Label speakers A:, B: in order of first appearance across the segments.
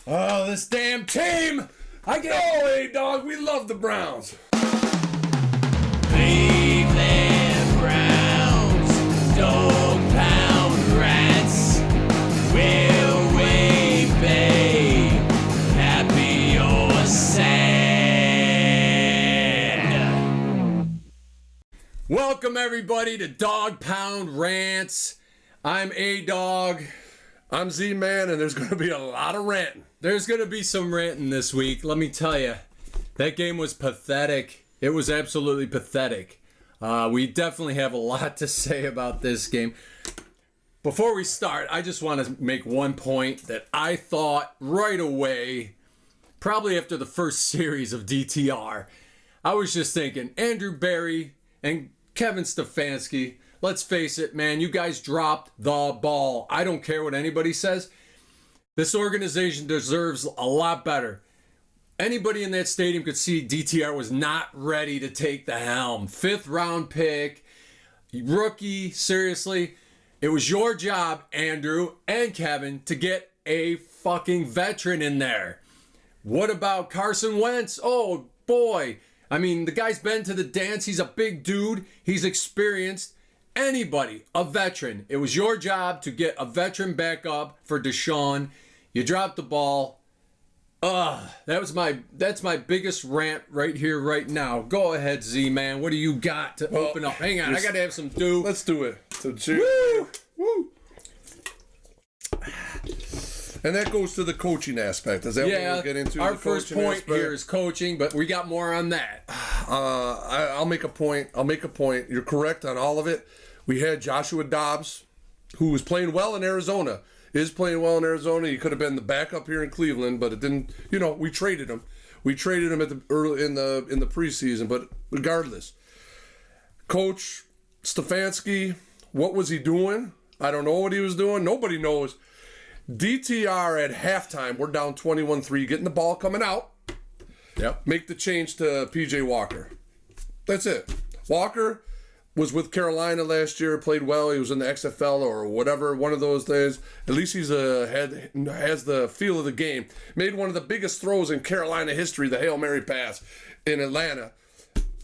A: Oh, this damn team!
B: I get away, dog. We love the Browns.
A: Cleveland Browns, dog pound rats. Will we be happy or sad? Welcome everybody to Dog Pound Rants. I'm A-Dog.
B: I'm Z-Man, and there's going to be a lot of ranting.
A: There's going to be some ranting this week. Let me tell you, that game was pathetic. It was absolutely pathetic. We definitely have a lot to say about this game. Before we start, I just want to make one point that I thought right away, probably after the first series of DTR, I was just thinking, Andrew Berry and Kevin Stefanski, let's face it, man, you guys dropped the ball. I don't care what anybody says. This organization deserves a lot better. Anybody in that stadium could see DTR was not ready to take the helm. 5th round pick, rookie, seriously. It was your job, Andrew and Kevin, to get a fucking veteran in there. What about Carson Wentz? Oh, boy. I mean, the guy's been to the dance. He's a big dude. He's experienced. Anybody, a veteran. It was your job to get a veteran back up for Deshaun. You dropped the ball. That's my biggest rant right here, right now. Go ahead, Z-Man. What do you got to open up? Hang on, I got to have some dew.
B: Let's do it. So cheers.
A: Woo!
B: Woo! And that goes to the coaching aspect. Is that what we'll get into?
A: Our first point here is coaching, but we got more on that.
B: I'll make a point. You're correct on all of it. We had Joshua Dobbs, who was playing well in Arizona. He could have been the backup here in Cleveland, but it didn't. We traded him. We traded him at the early in the preseason. But regardless, Coach Stefanski, what was he doing? I don't know what he was doing. Nobody knows. DTR at halftime, we're down 21-3, getting the ball coming out.
A: Yep.
B: Make the change to P.J. Walker. That's it. Walker was with Carolina last year, played well. He was in the XFL or whatever, one of those days. At least has the feel of the game. Made one of the biggest throws in Carolina history, the Hail Mary pass in Atlanta.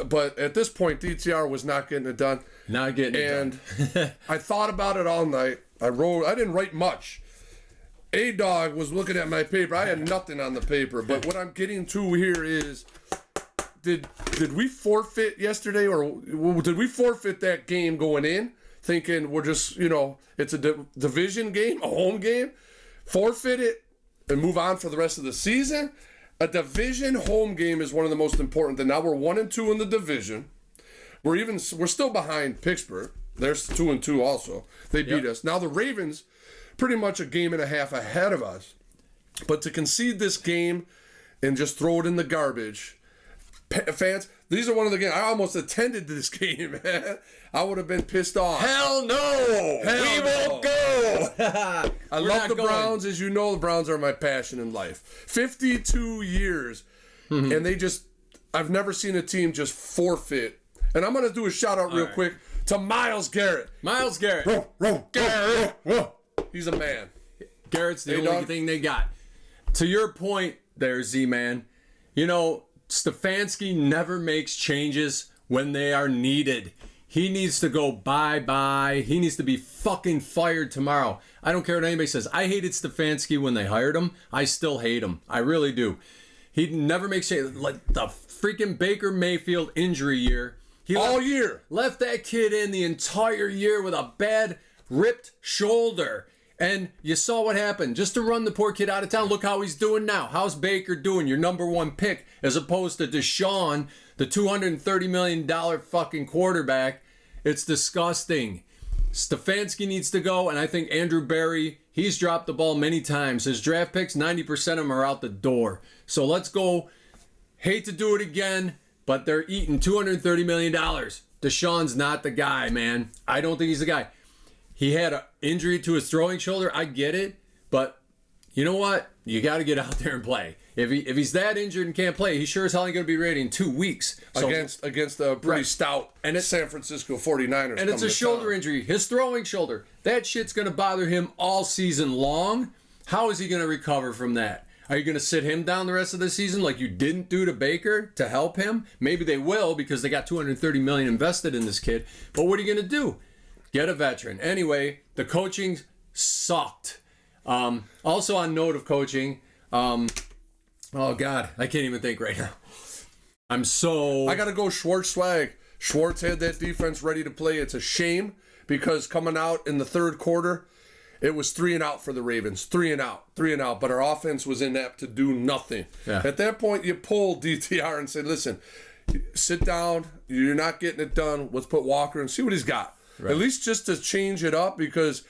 B: But at this point, DTR was not getting it done.
A: Not getting it
B: done. I thought about it all night. I didn't write much. A-Dog was looking at my paper. I had nothing on the paper. But what I'm getting to here is, did we forfeit yesterday, or did we forfeit that game going in, thinking we're just, it's a division game, a home game, forfeit it, and move on for the rest of the season? A division home game is one of the most important. And now we're 1-2 in the division. We're still behind Pittsburgh. They're 2-2 also. They beat us. Now the Ravens, pretty much a game and a half ahead of us. But to concede this game and just throw it in the garbage, fans, these are one of the games. I almost attended this game, man. I would have been pissed off.
A: Hell no! We won't go!
B: I love the Browns. As you know, the Browns are my passion in life. 52 years. Mm-hmm. And I've never seen a team just forfeit. And I'm going to do a shout out real quick to Myles Garrett.
A: Myles Garrett.
B: Garrett. He's a man.
A: Garrett's the only thing they got. To your point there, Z-Man, Stefanski never makes changes when they are needed. He needs to go bye-bye. He needs to be fucking fired tomorrow. I don't care what anybody says. I hated Stefanski when they hired him. I still hate him. I really do. He never makes changes. Like the freaking Baker Mayfield injury year.
B: All year.
A: Left that kid in the entire year with a bad ripped shoulder. And you saw what happened. Just to run the poor kid out of town, look how he's doing now. How's Baker doing? Your number one pick, as opposed to Deshaun, the $230 million fucking quarterback. It's disgusting. Stefanski needs to go, and I think Andrew Berry, he's dropped the ball many times. His draft picks, 90% of them are out the door. So let's go. Hate to do it again, but they're eating $230 million. Deshaun's not the guy, man. I don't think he's the guy. He had an injury to his throwing shoulder. I get it. But you know what? You got to get out there and play. If he's that injured and can't play, he sure as hell ain't going to be ready in 2 weeks.
B: So, against a pretty stout San Francisco 49ers.
A: And it's a shoulder injury. His throwing shoulder. That shit's going to bother him all season long. How is he going to recover from that? Are you going to sit him down the rest of the season like you didn't do to Baker to help him? Maybe they will because they got $230 million invested in this kid. But what are you going to do? Get a veteran. Anyway, the coaching sucked. Also on note of coaching, oh God, I can't even think right now. I got to go Schwartz swag. Schwartz had that defense ready to play. It's a shame because coming out in the third quarter, it was 3 and out for the Ravens. 3 and out. But our offense was inept to do nothing. Yeah. At that point, you pull DTR and say, listen, sit down. You're not getting it done. Let's put Walker and see what he's got. Right. At least just to change it up because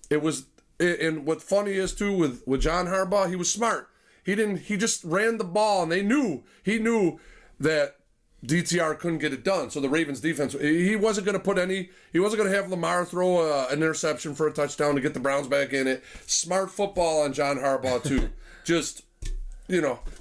A: it was, and what funny is too with John Harbaugh, he was smart. He just ran the ball and he knew that DTR couldn't get it done. So the Ravens defense, he wasn't going to have Lamar throw an interception for a touchdown to get the Browns back in it. Smart football on John Harbaugh too. Just,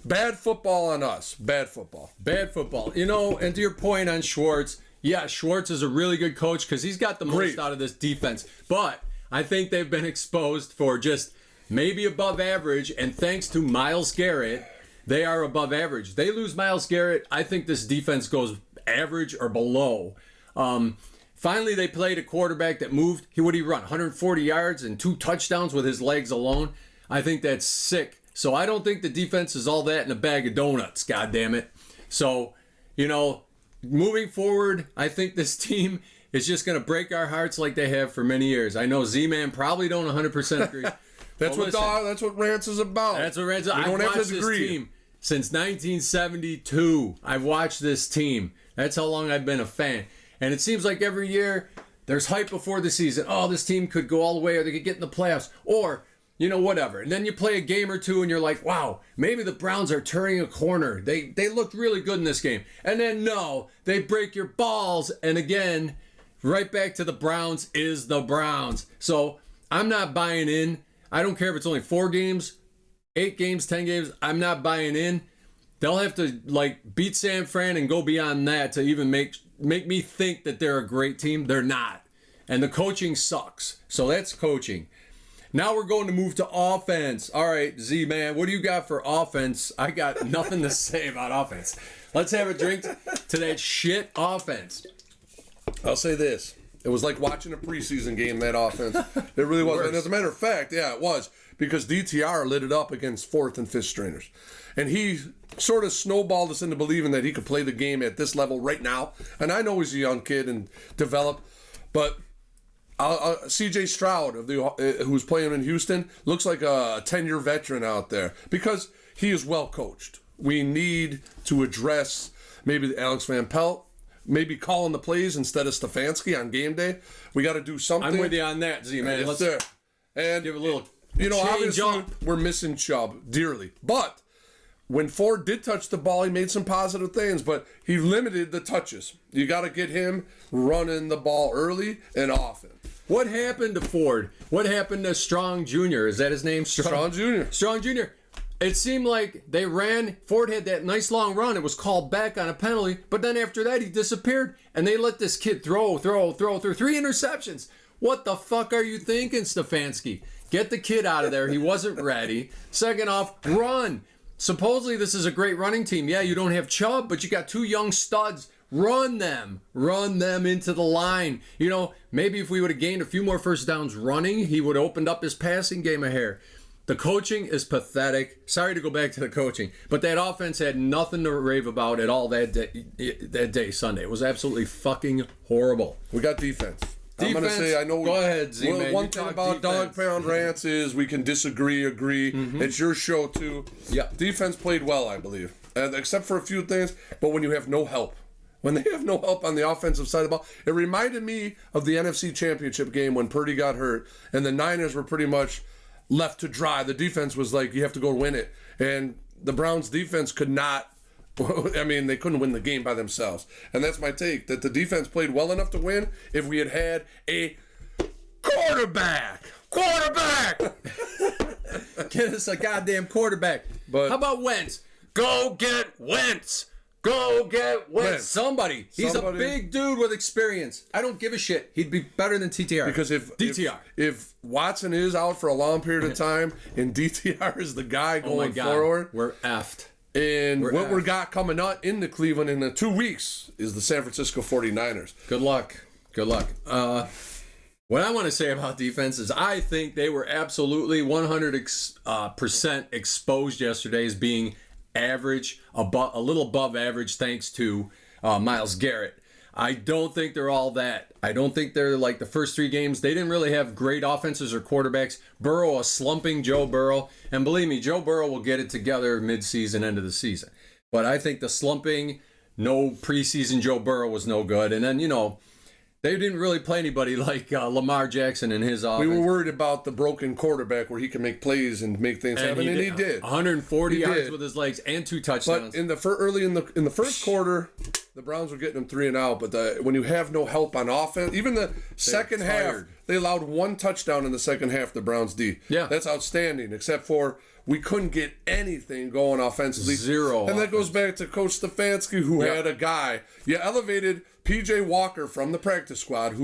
A: bad football on us. Bad football. And to your point on Schwartz, yeah, Schwartz is a really good coach because he's got the most out of this defense. But I think they've been exposed for just maybe above average, and thanks to Myles Garrett, they are above average. They lose Myles Garrett, I think this defense goes average or below. Finally, they played a quarterback that moved. What did he run? 140 yards and 2 touchdowns with his legs alone. I think that's sick. So I don't think the defense is all that in a bag of donuts, God damn it. So, moving forward, I think this team is just going to break our hearts like they have for many years. I know Z-Man probably don't 100% agree.
B: That's what Rants is about.
A: That's what Rants is about. I've watched this team since 1972. I've watched this team. That's how long I've been a fan. And it seems like every year there's hype before the season. Oh, this team could go all the way or they could get in the playoffs. Or, whatever. And then you play a game or two and you're like, wow, maybe the Browns are turning a corner. They looked really good in this game. And then, no, they break your balls. And again, right back to the Browns is the Browns. So I'm not buying in. I don't care if it's only 4 games, 8 games, 10 games. I'm not buying in. They'll have to beat San Fran and go beyond that to even make me think that they're a great team. They're not. And the coaching sucks. So that's coaching. Now we're going to move to offense. All right, Z-Man, what do you got for offense? I got nothing to say about offense. Let's have a drink to that shit offense.
B: I'll say this. It was like watching a preseason game, that offense. It really was. And as a matter of fact, yeah, it was. Because DTR lit it up against 4th and 5th stringers. And he sort of snowballed us into believing that he could play the game at this level right now. And I know he's a young kid and developed. But C.J. Stroud, who's playing in Houston, looks like a 10-year veteran out there. Because he is well coached. We need to address maybe Alex Van Pelt. Maybe calling the plays instead of Stefanski on game day. We got to do something.
A: I'm with you on that, Z-Man.
B: Let's and
A: give a little
B: obviously we're missing Chubb dearly. But when Ford did touch the ball, he made some positive things, but he limited the touches. You got to get him running the ball early and often.
A: What happened to Ford? What happened to Strong Jr.? Is that his name?
B: Strong Jr.
A: Strong Jr. It seemed like they ran. Ford had that nice long run. It was called back on a penalty. But then after that, he disappeared. And they let this kid throw 3 interceptions. What the fuck are you thinking, Stefanski? Get the kid out of there. He wasn't ready. Second off, run. Supposedly this is a great running team. Yeah, you don't have Chubb, but you got 2 young studs. Run them. Run them into the line. Maybe if we would have gained a few more first downs running, he would have opened up his passing game a hair. The coaching is pathetic. Sorry to go back to the coaching, but that offense had nothing to rave about at all that day, Sunday. It was absolutely fucking horrible.
B: We got defense. I'm going to say, I know.
A: Go ahead, Z-Man.
B: One thing about Dog Pound Rants is we can disagree, agree. Mm-hmm. It's your show, too.
A: Yeah.
B: Defense played well, I believe, except for a few things, but when you have no help. When they have no help on the offensive side of the ball, it reminded me of the NFC Championship game when Purdy got hurt, and the Niners were pretty much left to dry. The defense was like, you have to go win it. And the Browns defense could not, they couldn't win the game by themselves. And that's my take, that the defense played well enough to win if we had a quarterback.
A: Get us a goddamn quarterback.
B: But
A: how about Wentz? Go get Wentz. Go get
B: Wentz.
A: somebody. He's a big dude with experience. I don't give a shit. He'd be better than TTR.
B: Because if
A: DTR.
B: If Watson is out for a long period of time and DTR is the guy going forward,
A: we're effed.
B: And what we got coming up into Cleveland in the 2 weeks is the San Francisco 49ers.
A: Good luck. Good luck. What I want to say about defense is I think they were absolutely 100% exposed yesterday as being average, a little above average, thanks to Myles Garrett. I don't think they're all that. I don't think they're like the first 3 games. They didn't really have great offenses or quarterbacks. Burrow, a slumping Joe Burrow. And believe me, Joe Burrow will get it together mid-season, end of the season. But I think the slumping, no preseason Joe Burrow was no good. And then, they didn't really play anybody like Lamar Jackson in his offense.
B: We were worried about the broken quarterback where he can make plays and make things happen, and he did.
A: 140 yards with his legs and 2 touchdowns.
B: But in the early in the first quarter, the Browns were getting them 3 and out. But when you have no help on offense, even the second half, they allowed 1 touchdown in the second half. The Browns D.
A: Yeah,
B: that's outstanding. Except for we couldn't get anything going offensively.
A: 0.
B: And that goes back to Coach Stefanski, who had a guy. You elevated P.J. Walker from the practice squad,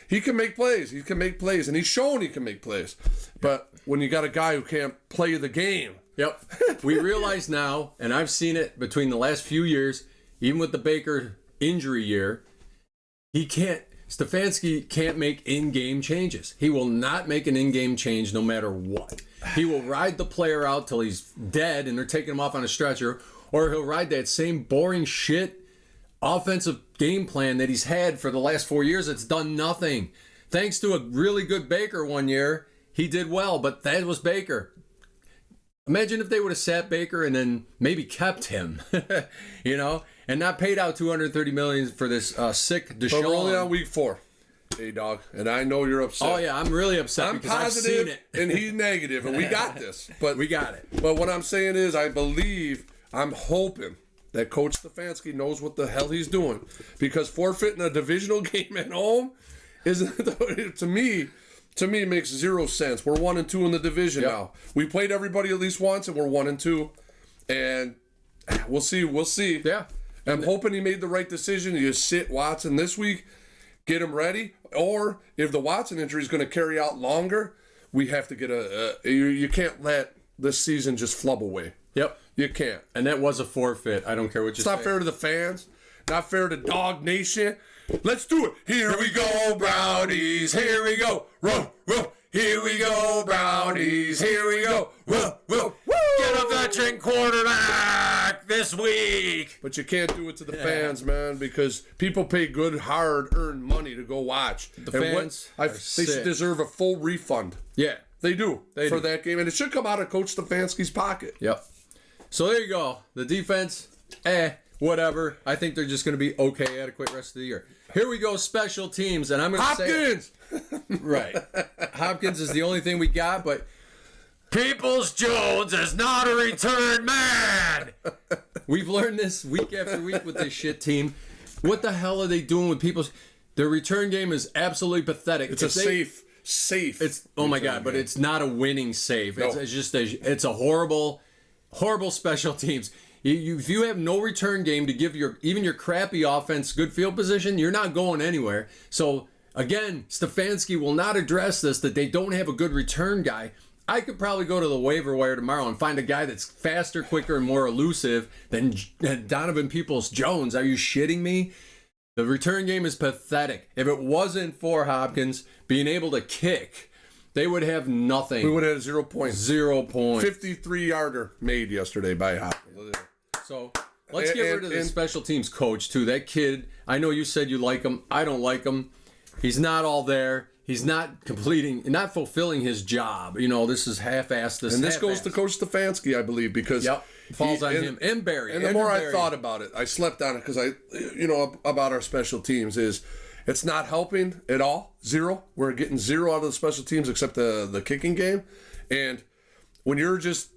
B: he can make plays. He can make plays, and he's shown he can make plays. But when you got a guy who can't play the game.
A: Yep. We realize now, and I've seen it between the last few years, even with the Baker injury year, Stefanski can't make in-game changes. He will not make an in-game change no matter what. He will ride the player out till he's dead and they're taking him off on a stretcher, or he'll ride that same boring shit offensive game plan that he's had for the last 4 years. It's done nothing. Thanks to a really good Baker one year, he did well, but that was Baker. Imagine if they would have sat Baker and then maybe kept him, and not paid out $230 million for this sick Deshaun.
B: But we're only on week 4, dog, and I know you're upset.
A: Oh yeah, I'm really upset because I've seen it,
B: and he's negative, and we got this. But
A: we got it.
B: But what I'm saying is, I'm hoping that Coach Stefanski knows what the hell he's doing, because forfeiting a divisional game at home to me makes 0 sense. We're 1-2 in the division now. We played everybody at least once, and we're 1-2, and we'll see.
A: Yeah,
B: I'm hoping he made the right decision. You sit Watson this week, get him ready, or if the Watson injury is going to carry out longer, we have to get you can't let this season just flub away.
A: Yep.
B: You can't.
A: And that was a forfeit. I don't care what you say.
B: It's not fair to the fans. Not fair to Dog Nation. Let's do it. Here we go, Brownies. Here we go. Row, row. Here we go, Brownies. Here we go. Row, row. Woo!
A: Get a veteran quarterback this week.
B: But you can't do it to the fans, man, because people pay good, hard-earned money to go watch.
A: The fans
B: they deserve a full refund.
A: Yeah.
B: They do for that game. And it should come out of Coach Stefanski's pocket.
A: Yep. So there you go. The defense, whatever. I think they're just going to be okay, adequate rest of the year. Here we go, special teams. And I'm going to say...
B: Hopkins!
A: Right. Hopkins is the only thing we got, but... Peoples-Jones is not a return man! We've learned this week after week with this shit team. What the hell are they doing with Peoples? Their return game is absolutely pathetic.
B: It's safe.
A: It's oh my god, but it's not a winning safe. No. It's just it's a horrible special teams. If you have no return game to give even your crappy offense good field position, you're not going anywhere. So again, Stefanski will not address this, that they don't have a good return guy. I could probably go to the waiver wire tomorrow and find a guy that's faster, quicker, and more elusive than Donovan Peoples-Jones. Are you shitting me? The return game is pathetic. If it wasn't for Hopkins being able to kick, they would have nothing.
B: We would have had 0 points.
A: 0 points.
B: 53-yarder made yesterday by Hopkins.
A: So let's get rid of the special teams coach, too. That kid, I know you said you like him. I don't like him. He's not all there. He's not fulfilling his job. This is half-assed.
B: And this goes to Coach Stefanski, I believe, because...
A: Yep. Falls on him and Barry.
B: And the more I thought about it, I slept on it because about our special teams is it's not helping at all. 0. We're getting 0 out of the special teams except the kicking game. And when you're just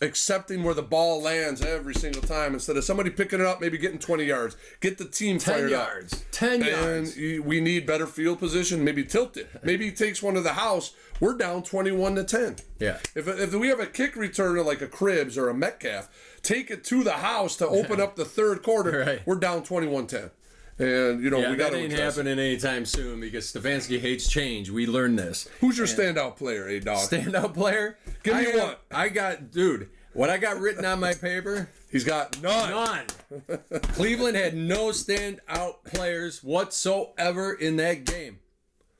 B: accepting where the ball lands every single time instead of somebody picking it up, maybe getting 20 yards. Get the team
A: 10
B: fired
A: yards.
B: up.
A: 10 yards.
B: And we need better field position. Maybe tilt it. Maybe he takes one to the house. We're down 21-10.
A: Yeah.
B: If we have a kick returner like a Cribbs or a Metcalf, take it to the house to open up the third quarter.
A: Right.
B: We're down 21-10. And, we got
A: that
B: to
A: ain't
B: address
A: happening anytime soon because Stefanski hates change. We learned this.
B: Who's your standout player, dog?
A: Standout player?
B: Give me one.
A: I got, dude, what I got written on my paper?
B: He's got none.
A: Cleveland had no standout players whatsoever in that game.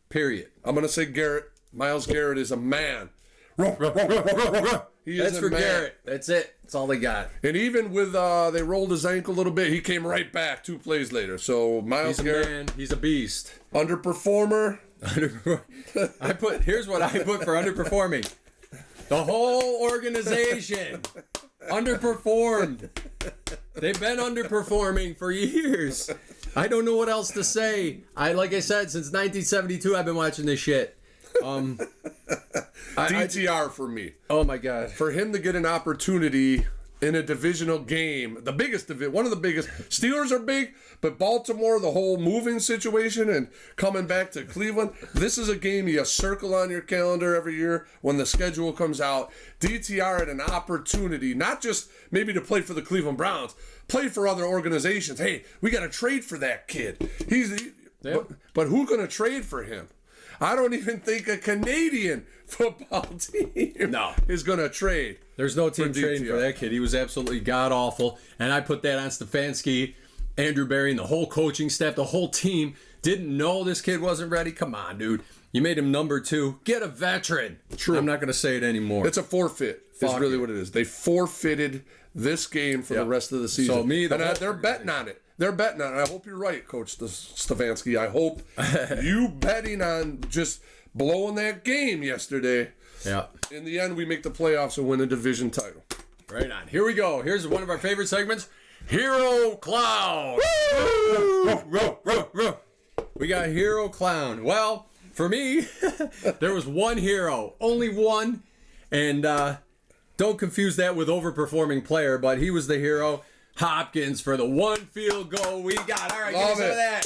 A: Period.
B: I'm going to say Garrett. Myles Garrett is a man. He is
A: That's
B: a
A: for
B: man.
A: Garrett. That's it. That's all they got.
B: And even with they rolled his ankle a little bit, he came right back 2 plays later. So Myles
A: He's a
B: Garrett,
A: man. He's a beast.
B: underperformer.
A: Here's what I put for underperforming. The whole organization underperformed. They've been underperforming for years. I don't know what else to say. Like I said, since 1972, I've been watching this shit.
B: DTR for me.
A: Oh my god.
B: For him to get an opportunity in a divisional game, the biggest one of the biggest. Steelers are big, but Baltimore, the whole moving situation and coming back to Cleveland, this is a game you circle on your calendar every year when the schedule comes out. DTR had an opportunity, not just maybe to play for the Cleveland Browns, play for other organizations. Hey, we got to trade for that kid. But who's going to trade for him? I don't even think a Canadian football team is going to trade.
A: There's no team trading for that kid. He was absolutely god-awful. And I put that on Stefanski, Andrew Berry, and the whole coaching staff, the whole team. Didn't know this kid wasn't ready. Come on, dude. You made him number 2. Get a veteran.
B: True.
A: I'm not going to say it anymore.
B: It's a forfeit. It's really what it is. They forfeited this game for the rest of the season.
A: So
B: they're betting on it. They're betting on it. I hope you're right, Coach Stefanski. I hope you betting on just blowing that game yesterday.
A: Yeah.
B: In the end, we make the playoffs and win a division title.
A: Right on. Here we go. Here's one of our favorite segments. Hero Clown. We got Hero Clown. Well, for me, there was one hero. Only one. And don't confuse that with overperforming player, but he was the hero. Hopkins for the one field goal we got. All right, give me some of that.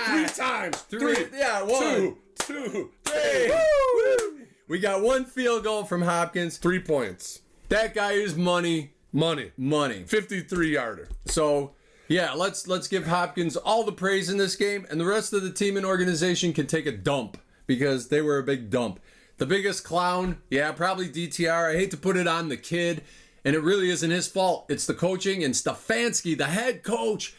B: Woo! 3 times. 3.
A: Yeah, 1, 2, 3. Woo! We got one field goal from Hopkins.
B: 3 points.
A: That guy is money.
B: Money. 53-yarder.
A: So, yeah, let's give Hopkins all the praise in this game, and the rest of the team and organization can take a dump because they were a big dump. The biggest clown, yeah, probably DTR. I hate to put it on the kid. And it really isn't his fault. It's the coaching and Stefanski, the head coach,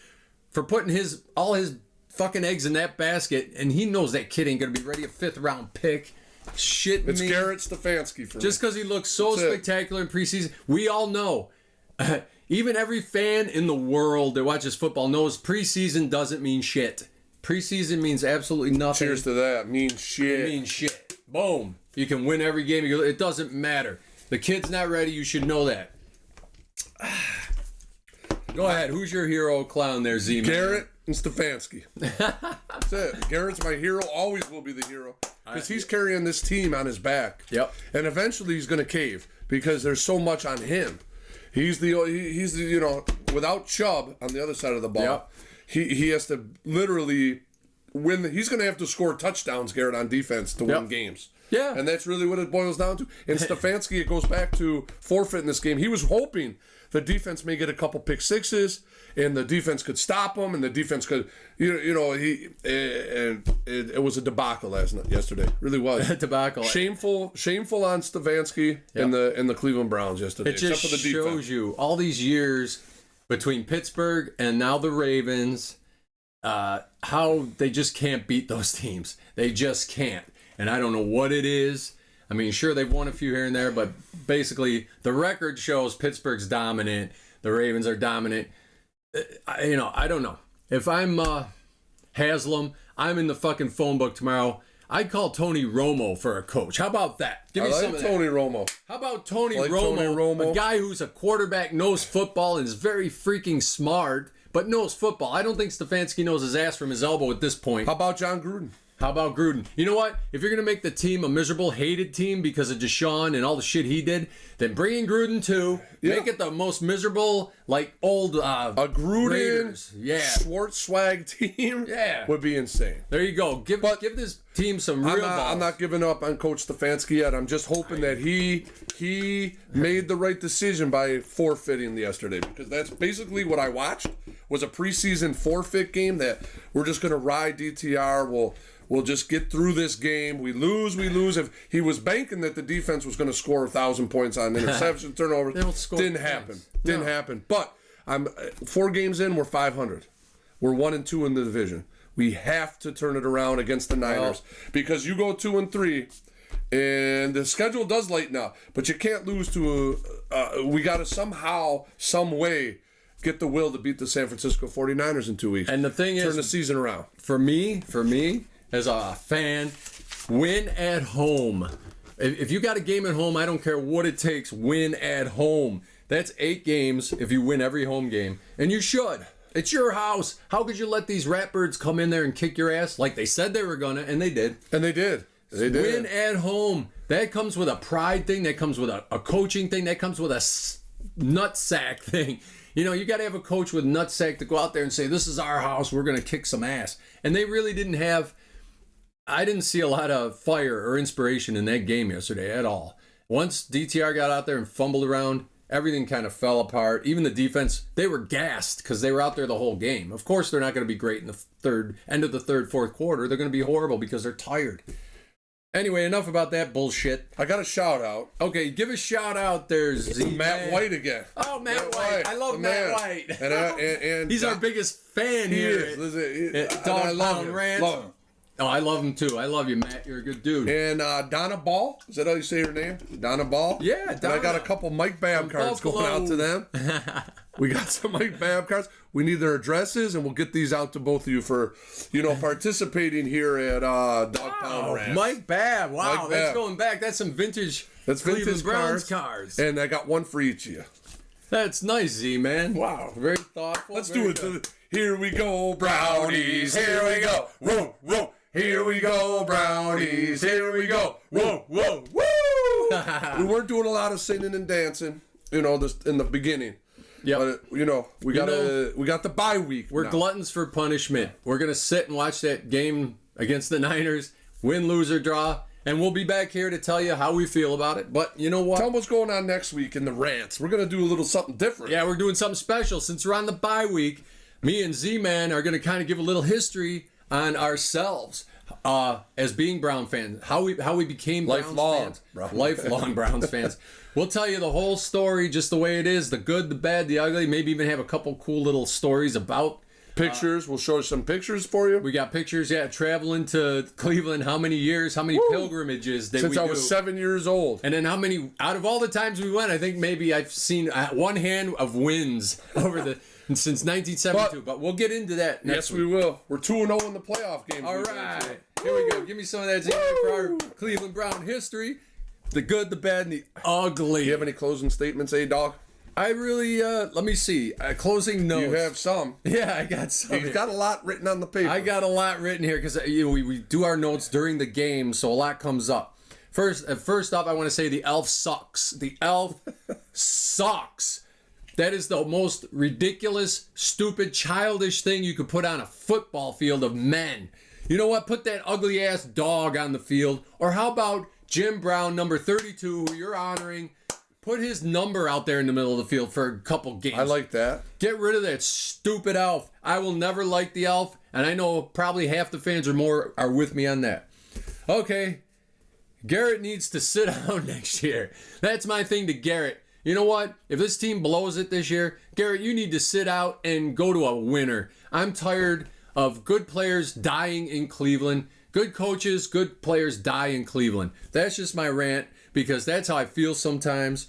A: for putting all his fucking eggs in that basket. And he knows that kid ain't going to be ready a 5th-round pick. Shit me.
B: It's Garrett Stefanski for me.
A: Just because he looks so spectacular in preseason. We all know. Even every fan in the world that watches football knows preseason doesn't mean shit. Preseason means absolutely nothing.
B: Cheers to that. Means shit.
A: It means shit. Boom. You can win every game. It doesn't matter. The kid's not ready. You should know that. Go ahead. Who's your hero clown there, Z-Man?
B: Garrett and Stefanski. That's it. Garrett's my hero. Always will be the hero. Because he's carrying this team on his back.
A: Yep.
B: And eventually he's going to cave because there's so much on him. He's the without Chubb on the other side of the ball,
A: Yep.
B: he has to literally win. He's going to have to score touchdowns, Garrett, on defense to win games.
A: Yeah.
B: And that's really what it boils down to. And Stefanski, it goes back to forfeit in this game. He was hoping the defense may get a couple pick sixes and the defense could stop him and the defense could, it was a debacle yesterday. Really was.
A: Debacle.
B: Shameful on Stefanski and the Cleveland Browns yesterday.
A: It just
B: except for the defense.
A: shows you all these years between Pittsburgh and now the Ravens, how they just can't beat those teams. They just can't. And I don't know what it is. I mean, sure, they've won a few here and there, but basically the record shows Pittsburgh's dominant. The Ravens are dominant. I don't know. If I'm Haslam, I'm in the fucking phone book tomorrow. I'd call Tony Romo for a coach. How about that? Give me some of that.
B: Tony Romo.
A: How about Tony
B: Tony
A: Romo?
B: Romo.
A: A guy who's a quarterback, knows football, and is very freaking smart, but knows football. I don't think Stefanski knows his ass from his elbow at this point.
B: How about John Gruden?
A: How about Gruden? You know what? If you're going to make the team a miserable, hated team because of Deshaun and all the shit he did, then bring in Gruden too.
B: Yeah.
A: Make it the most miserable, like old
B: A Gruden,
A: Raiders.
B: Schwartz swag team would be insane.
A: There you go. Give this team some real balls.
B: I'm not giving up on Coach Stefanski yet. I'm just hoping that he made the right decision by forfeiting yesterday, because that's basically what I watched, was a preseason forfeit game that we're just going to ride DTR. We'll just get through this game. We lose. If he was banking that the defense was going to score 1,000 points on interception turnovers, didn't happen. Didn't happen. But I'm 4 games in. We're 500. We're 1-2 in the division. We have to turn it around against the Niners, because you go 2-3, and the schedule does lighten up. But you can't lose to we got to somehow, some way, get the will to beat the San Francisco 49ers in 2 weeks.
A: And the thing is,
B: turn the season around.
A: For me, as a fan, win at home. If you got a game at home, I don't care what it takes, win at home. That's 8 games if you win every home game. And you should. It's your house. How could you let these ratbirds come in there and kick your ass like they said they were gonna, and they did.
B: And they did. They did.
A: Win at home. That comes with a pride thing. That comes with a coaching thing. That comes with a nutsack thing. You know, you got to have a coach with nutsack to go out there and say, this is our house. We're going to kick some ass. And they really didn't have... I didn't see a lot of fire or inspiration in that game yesterday at all. Once DTR got out there and fumbled around, everything kind of fell apart. Even the defense, they were gassed because they were out there the whole game. Of course, they're not going to be great in the end of the third, fourth quarter. They're going to be horrible because they're tired. Anyway, enough about that bullshit.
B: I got a shout out.
A: Okay, give a shout out. There's
B: Matt White again.
A: Oh, Matt White. I love Matt White.
B: And
A: he's our biggest fan here.
B: I love him. Love him.
A: Oh, I love him too. I love you, Matt. You're a good dude.
B: And Donna Ball, is that how you say her name? Donna Ball?
A: Yeah, Donna.
B: And I got a couple Mike Babb cards going out to them. We got some Mike Babb cards. We need their addresses, and we'll get these out to both of you for, participating here at Dog Pound Rants.
A: Mike Babb. Wow,
B: Mike
A: that's
B: Babb.
A: going back. That's some vintage
B: Cleveland
A: Browns cards.
B: And I got one for each of you.
A: That's nice, Z-Man. Wow, very thoughtful.
B: Let's do it. Here we go, Brownies. Here we go. Whoa, whoa. Here we go, Brownies. Here we go. Whoa, whoa, woo! We weren't doing a lot of singing and dancing, just in the beginning. Yeah. But we got the bye week.
A: We're gluttons for punishment. We're gonna sit and watch that game against the Niners, win, lose, or draw, and we'll be back here to tell you how we feel about it. But you know what?
B: Tell them what's going on next week in the rants. We're gonna do a little something different.
A: Yeah, we're doing something special since we're on the bye week. Me and Z-Man are gonna kind of give a little history on ourselves as being Brown fans, how we became Browns fans. Lifelong Browns fans. We'll tell you the whole story just the way it is, the good, the bad, the ugly, maybe even have a couple cool little stories about
B: pictures. We'll show you some pictures for you.
A: We got pictures, traveling to Cleveland, how many years, how many pilgrimages did
B: Since
A: we do?
B: I was 7 years old.
A: And then how many, out of all the times we went, I think maybe I've seen one hand of wins over since 1972, but we'll get into that next week.
B: We will. We're 2-0 in the playoff games.
A: All right. Here we go. Give me some of that Z-Man for our Cleveland Brown history. The good, the bad, and the ugly.
B: Do you have any closing statements, dog?
A: I really, let me see. Closing notes.
B: You have some.
A: Yeah, I got some.
B: You've got a lot written on the paper.
A: I got a lot written here because we do our notes during the game, so a lot comes up. First off, I want to say the elf sucks. The elf sucks. That is the most ridiculous, stupid, childish thing you could put on a football field of men. You know what? Put that ugly-ass dog on the field. Or how about Jim Brown, number 32, who you're honoring? Put his number out there in the middle of the field for a couple games.
B: I like that.
A: Get rid of that stupid elf. I will never like the elf, and I know probably half the fans or more are with me on that. Okay, Garrett needs to sit down next year. That's my thing to Garrett. You know what? If this team blows it this year, Garrett, you need to sit out and go to a winner. I'm tired of good players dying in Cleveland. Good coaches, good players die in Cleveland. That's just my rant because that's how I feel sometimes.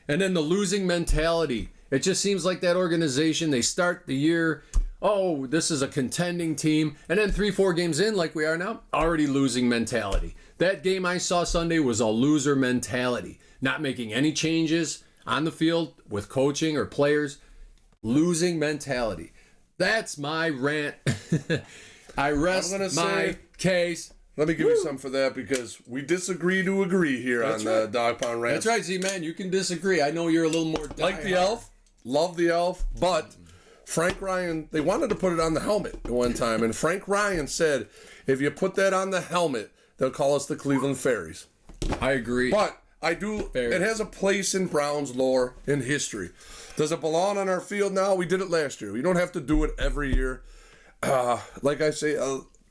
A: And then the losing mentality. It just seems like that organization, they start the year, oh, this is a contending team. And then 3-4 games in, like we are now, already losing mentality. That game I saw Sunday was a loser mentality. Not making any changes on the field with coaching or players. Losing mentality. That's my rant. I rest
B: I'm gonna
A: my
B: say-
A: case.
B: Let me give you some for that because we disagree to agree here
A: That's
B: on the
A: right.
B: Dog Pound Rant.
A: That's right, Z-Man. You can disagree. I know you're a little more
B: Like the elf, love the elf, but Frank Ryan, they wanted to put it on the helmet at one time, and Frank Ryan said, if you put that on the helmet, they'll call us the Cleveland Fairies.
A: I agree.
B: But I do,
A: Fairies.
B: it has a place in Browns lore and history. Does it belong on our field now? We did it last year. We don't have to do it every year. Like I say,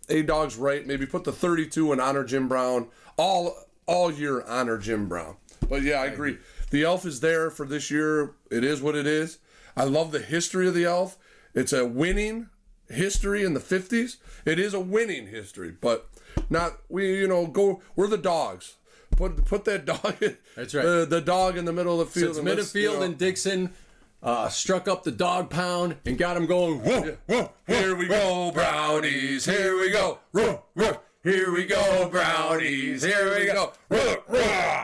B: A-Dog's right. Maybe put the 32 and honor Jim Brown. All year honor Jim Brown. But yeah, I agree. The elf is there for this year. It is what it is. I love the history of the elf. It's a winning history in the 50s. It is a winning history, but not we're the dogs. Put that dog in,
A: That's right.
B: the dog in the middle of the field.
A: Since midfield and Dixon struck up the dog pound and got him going. Whoa, whoa,
B: here we go, Brownies. Here we go. Here we go, Brownies. Here we go.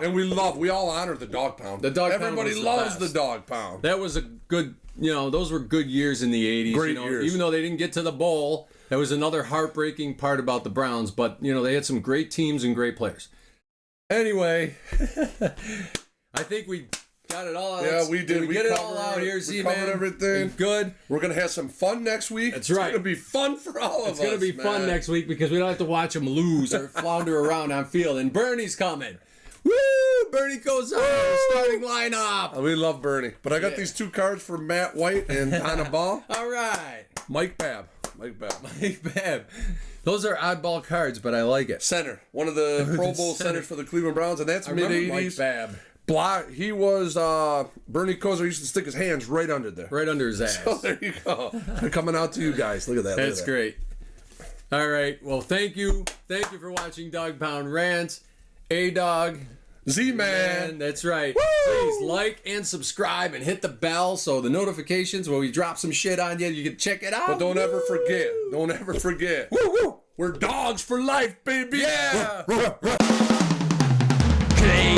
B: And we all honor the dog pound.
A: The dog pound
B: Everybody
A: was the
B: loves
A: best.
B: the dog pound.
A: That was a good, those were good years in the 80s.
B: Great years.
A: Even though they didn't get to the bowl, that was another heartbreaking part about the Browns. But, they had some great teams and great players. Anyway, I think we got it all out.
B: Yeah, we did.
A: We get it all out here, Z-Man.
B: covered everything.
A: Good.
B: We're going to have some fun next week.
A: That's right.
B: It's going to be fun for all of us.
A: It's going to be fun
B: man.
A: next week because we don't have to watch them lose or flounder around on field. And Bernie's coming. Woo! Bernie goes on the starting lineup.
B: We love Bernie. But I got these 2 cards for Matt White and Donna Ball.
A: All right.
B: Mike Babb.
A: Mike Babb. Those are oddball cards, but I like it.
B: Center. One of the Pro Bowl centers for the Cleveland Browns, and that's mid-80s.
A: Mike Babb.
B: He was, Bernie Kosar used to stick his hands right under there.
A: Right under his ass.
B: So there you go. They're coming out to you guys. Look at that.
A: That's great. All right. Well, thank you. Thank you for watching Dog Pound Rants. A-Dog.
B: Z-Man.
A: That's right.
B: Woo!
A: Please like and subscribe and hit the bell so the notifications when we drop some shit on you, you can check it out.
B: But don't ever forget. Don't ever forget.
A: Woo, woo.
B: We're dogs for life, baby.
A: Yeah.
C: Play